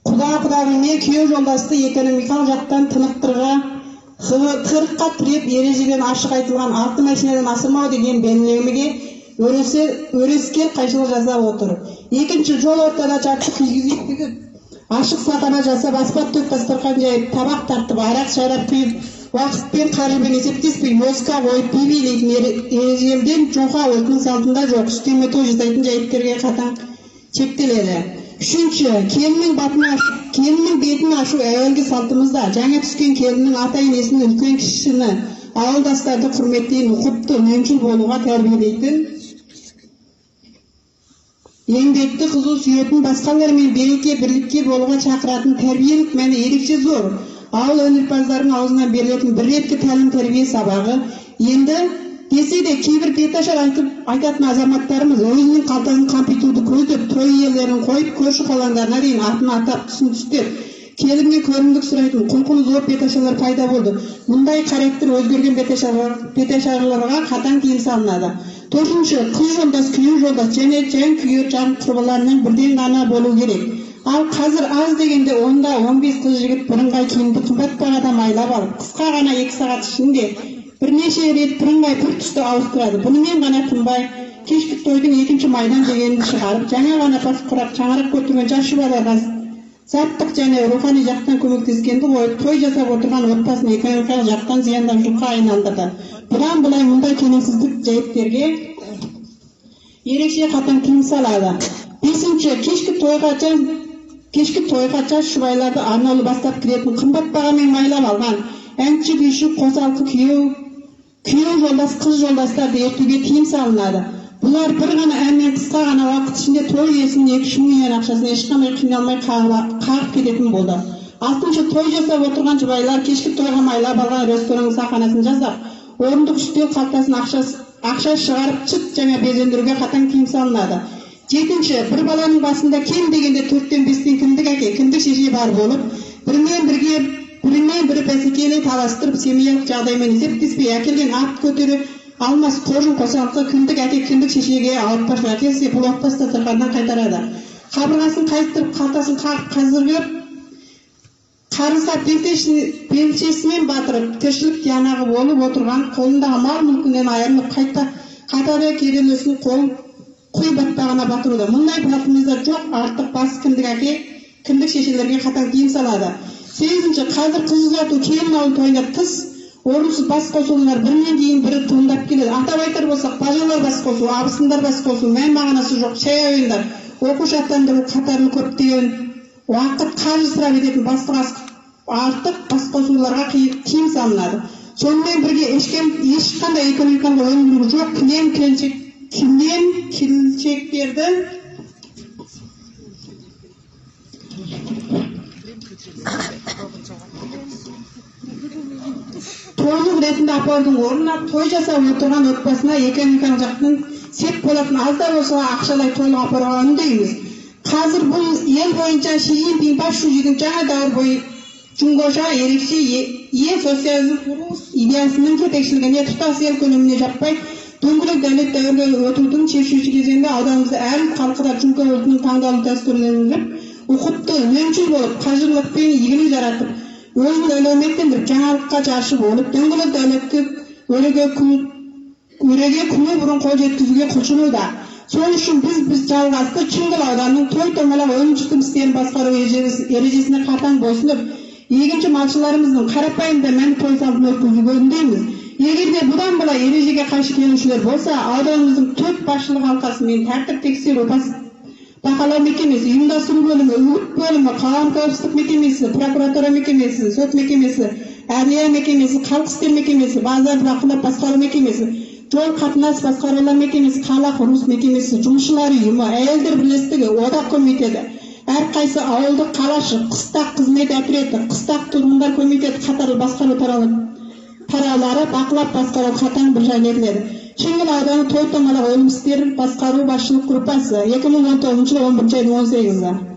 Құда-құдағымен күйеу жолдасты экономикалық жақтан тығырыққа тіреп ережеден ашық айтылған алты машинадан асырмау деген белгілемеге өрескел қайшылық жасап отыр. Екінші, жол ортада жатып кигізіп ашық сахана жасап, аспап төк дастархан жайып, табақ тартып, арақ шарап құйып, уақыт пен қаржымен есептеспей, музыка қойып, би билейтін ежелден жоқа ұлтының салтында жоқ, үстеме той жасайтын жайттерге қатаң шектеледі. Үшінші, келіннің бетін ашу әуелгі салтымызда. Жаңа түскен келіннің ата-енесінің үлкен кішіні, ауылдастарды құрметтейін, ұқыпты, үнемшіл болуға тәрбиелейтін, еңбекті қызу сүйетін, басқалармен береке бірлікке болуға шақыратын тәрбиелік мәні ерекше зор. Ауыл өнерпаздарының аузынан берілетін бір реткі тәлім тәрбие сабағы. Енді десе де кейбір беташар айтатын азаматтарымыз өзінің қалтасын қампитуды көздеп, той иелерін қойып, көрші қолаңдарына дейін атын атап түсін түстеп, келінге көрімдік сұрайтын құлқын зор беташарлар пайда болды. Мұндай характер өзгерген беташарларға қатаң тыйым салынады. Төртінші, қыз жолдас, күйеу жолдас және күйеу жан құрбыларының бірден ғана болу керек. Ал қазір аз дегенде 10-15 қыз жігіт бірыңғай киімді қымбат бағада майлап алып, қысқа ғана 2 сағат ішінде бірнеше рет бірыңғай бір түсті ауыстырады. Бұнымен ғана тынбай, кешкі тойдың екінші майдан дегенді шығарып, жаңа ғана бас құрап, шаңырақ көтерген жас жұбайларға заттық және рухани жақтан көмектескенді қойып, той жасап отырған отбасын экономикалық жақтан зияндамшылыққа айналдырды. Бұдан былай мұндай келеңсіздік жайттерге ерекше қатаң тыйым салады. Бесінші, кешкі тойға жас жұбайларды арнаулы бастап кіретін, қымбат бағамен майлап алған әнші күйші қосалқы күйеу жолдас, қыз жолдастарды ертуге тыйым салынады. Бұлар бір ғана әннен қысқа ғана уақыт ішінде той иесінің 2-3 миллион ақшасын ешқандай қиналмай қағып кететін болды. Алтыншы, той жасап отырған жұбайлар кешкі тойға майлап алған ресторанның саханасын жасап, орындық үстел қалтасын ақша шығарып чыт жаңа безендіруге қатаң тыйым салынады. Жетінші, бір баланың басында кем дегенде 4-5 кіндік әке, кіндік шеше бар болып, бірімен бірі бәсекелей таластырып, семьялық жағдаймен есептеспей әкелген ат көтере алмас қожын қосалқы кіндік әке кіндік шешеге ауыртпашылық әкелсе, бұл отбасы дастарханнан қайтарады. Қабырғасын қайыстырып, қалтасын қағып, қарыса белшесімен батырып, тіршілік тиянағы болып отырған, қолындағы мал мүлкінен айырылып, қайтарда керелесін қолын құй батпағына батыруда. Мұндай батымызда жоқ, артық бас кіндік әке кіндік шешелерге қатаң тыйым салады. Сегізінші, қазір қыз ұзату, келін алу тойында тыс орынсыз бас қосулар бірінен кейін бірі туындап келеді. Атап айтар болсақ, бажалар бас қосу, абысындар бас қосу, мән мағынасы жоқ шай ойындар, оқу шаттандыру қатарлы көптеген уақыт қаржы сұрап ететін артық бас қосуларға тыйым салынады. Сонымен бірге ешқандай экономикалық өнімділігі жоқ келіншектерді тойлық ретінде апарудың орнына той жасап отырған отбасына экономикалық жақтан сеп болатын аз да болса ақшалай тойлық апаруға үндейміз. Қазір бұл ел бойынша Шиин Пинпаш-Шужидің жаңа дәуір бойы Чунгоша ерекше социализм құру идеясының жетекшілігіне тұтас ел көлеміне жаппай дөңгелек дәулет дәуірге өтудің шешуші кезеңінде ауданымызда әрбір халқыда Чунго ұлтының таңдаулы дәстүрленіп, ұқыпты, үнемшіл болып, қажырлықпен игілік жаратып, өзін әлеуметтендіріп, жаңалыққа жаршы болып, дөңгелек дәулетті өреге күні бұрын қол жеткізуге құлшынуда. Сол үшін біз жалғасты Чыңгыл ауданының той томалақ өнімшілік істерін басқару ережесіне қатаң бойсынып, егінші малшыларымыздың қарапайым да мән той салтын өткізуге үндейміз. Егер де бұдан былай ережеге қайшы келушілер болса, ауданымыздың 4 басшылық алқасымен тәртіп тексеру бақылау мекемесі, ұйымдастыру бөлімі, үгіт бөлімі, қоғам қауіпсіздік мекемесі, прокуратура мекемесі, сот мекемесі, әділия мекемесі, халық істер мекемесі, базар бақылау басқару мекемесі, жол қатынас басқарулар мекемесі, қала құрылыс мекемесі, жұмысшылар ұйымы, әйелдер бірлестігі, одақ комитеті, әрқайсы ауылдық қалашық, қыстақ қызмет отряды, қыстақ тұрғындар комитеті қатарлы басқару тараулары бақылап басқару қатаң бір жайлетіледі. Шыңғыл ауданы той томалақ өлім істерін басқару басшылық группасы 2019 жылы 11 айының 18-і.